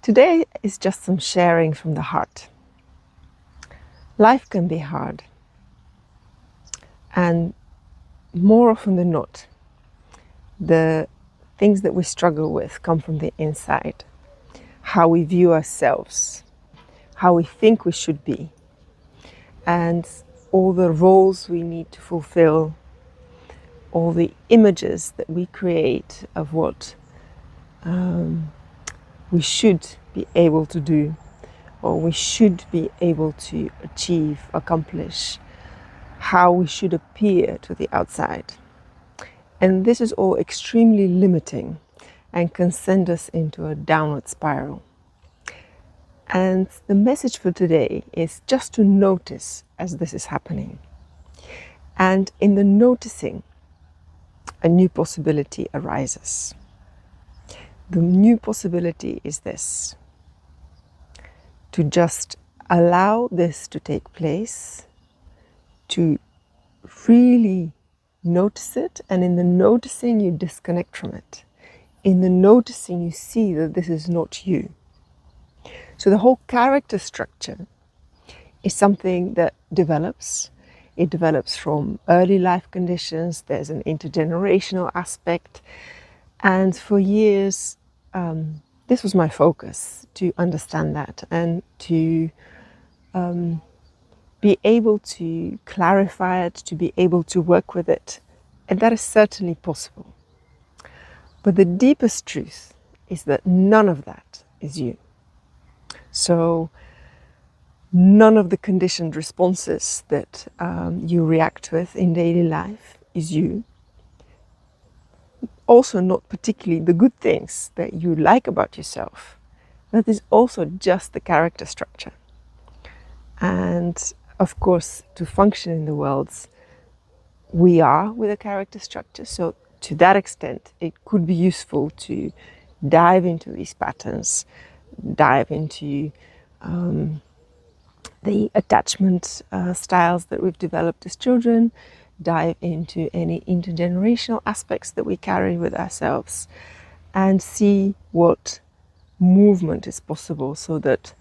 Today is just some sharing from the heart. Life can be hard, and more often than not, the things that we struggle with come from the inside. How we view ourselves, how we think we should be, and all the roles we need to fulfill, all the images that we create of what we should be able to do, or we should be able to achieve, accomplish, how we should appear to the outside. And this is all extremely limiting and can send us into a downward spiral. And the message for today is just to notice as this is happening. And in the noticing, a new possibility arises. The new possibility is this: to just allow this to take place, to really notice it, and in the noticing you disconnect from it. In the noticing you see that this is not you. So the whole character structure is something that develops. It develops from early life conditions. There's an intergenerational aspect. And for years, this was my focus, to understand that and to be able to clarify it, to be able to work with it. And that is certainly possible. But the deepest truth is that none of that is you. So none of the conditioned responses that you react with in daily life is you. Also not particularly the good things that you like about yourself. That is also just the character structure. And of course, to function in the world, we are with a character structure. So to that extent, it could be useful to dive into these patterns, dive into the attachment styles that we've developed as children, dive into any intergenerational aspects that we carry with ourselves, and see what movement is possible so that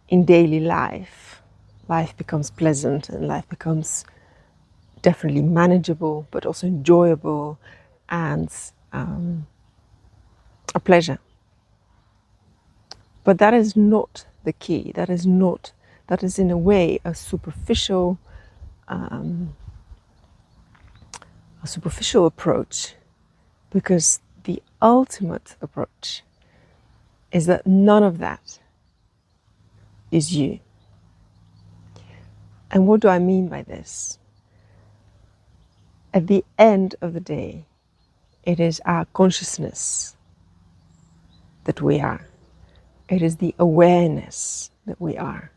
in daily life, life becomes pleasant and life becomes definitely manageable, but also enjoyable and a pleasure. But that is not the key. That is in a way a superficial approach, because the ultimate approach is that none of that is you. And what do I mean by this? At the end of the day, it is our consciousness that we are. It is the awareness that we are.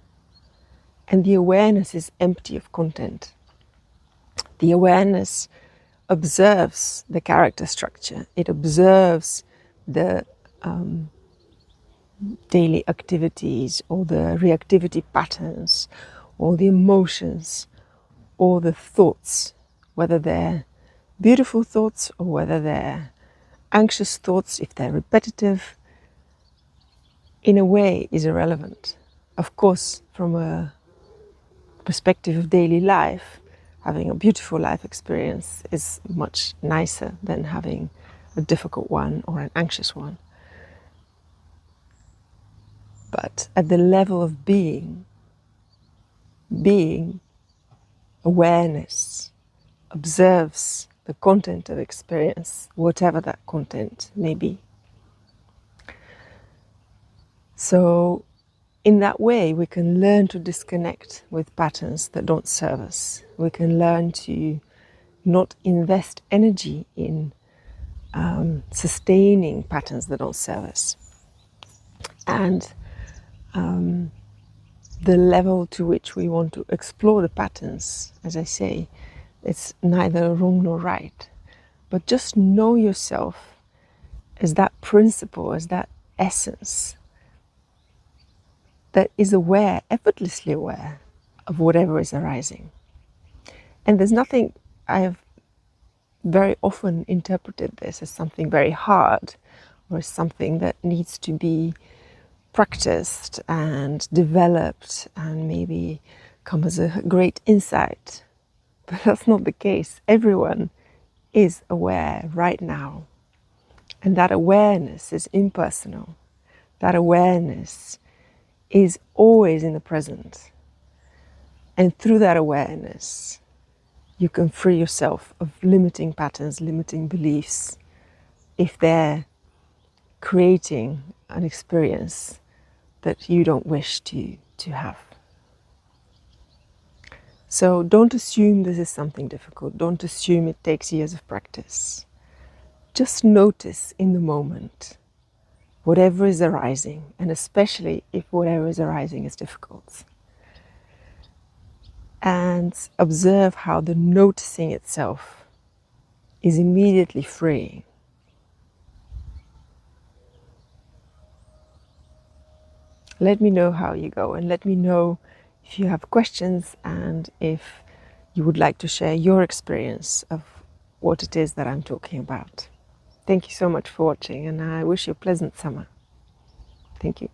And the awareness is empty of content. The awareness observes the character structure. It observes the daily activities or the reactivity patterns or the emotions or the thoughts, whether they're beautiful thoughts or whether they're anxious thoughts, if they're repetitive, in a way is irrelevant. Of course, from a perspective of daily life, having a beautiful life experience is much nicer than having a difficult one or an anxious one. But at the level of being, awareness observes the content of experience, whatever that content may be. So in that way, we can learn to disconnect with patterns that don't serve us. We can learn to not invest energy in sustaining patterns that don't serve us. And the level to which we want to explore the patterns, as I say, it's neither wrong nor right. But just know yourself as that principle, as that essence that is aware, effortlessly aware of whatever is arising. And there's nothing, I have very often interpreted this as something very hard or as something that needs to be practiced and developed and maybe come as a great insight. But that's not the case. Everyone is aware right now. And that awareness is impersonal. That awareness is always in the present. And through that awareness, you can free yourself of limiting patterns, limiting beliefs, if they're creating an experience that you don't wish to have. So don't assume this is something difficult. Don't assume it takes years of practice. Just notice in the moment whatever is arising, and especially if whatever is arising is difficult. And observe how the noticing itself is immediately freeing. Let me know how you go, and let me know if you have questions and if you would like to share your experience of what it is that I'm talking about. Thank you so much for watching, and I wish you a pleasant summer. Thank you.